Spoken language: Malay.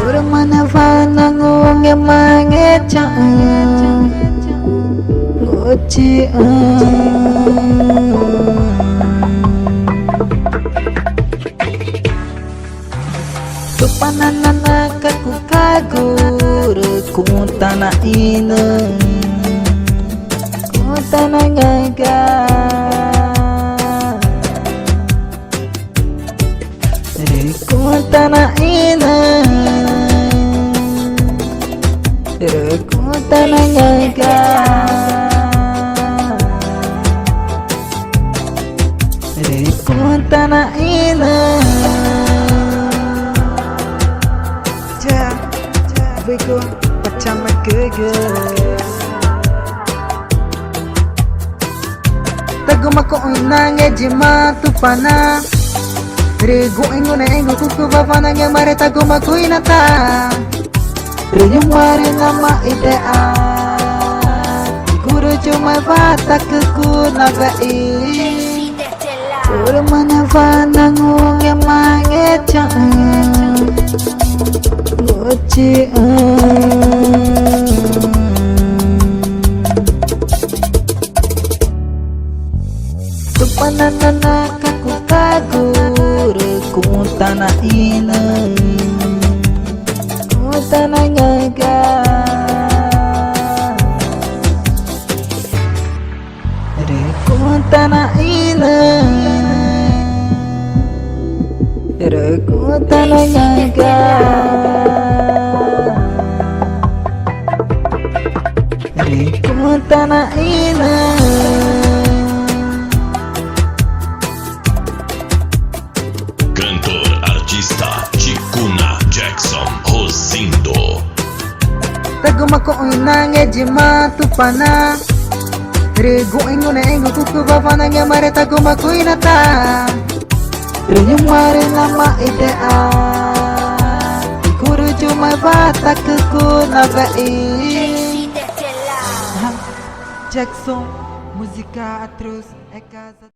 Bermana-mana ngunge mangecaan ngocian Kepanana kaku kagur kuntana ina kuntana gaga kuntana ina kuntana gaga kuntana ina Bego macam geger Tago mako nange jema tu pana Rego engo na engo kuku bafana nge mare tago mako inata Rego mare nama idea Guru cuma bata keku nabai Guru mana fana ngunge mange caan Kepanana kaku kagur kuntana ina kuntana gaga kuntana ina kuntana gaga kuntana ina Cantor, artista, Ticuna Jackson, Rosindo. Tago mako nange jema tu pana Rego engo na engo kuku bafana nge mare tago mako inata Rego mare nama idea Guru cuma bata keku nabai Jackson, música atroz, é casa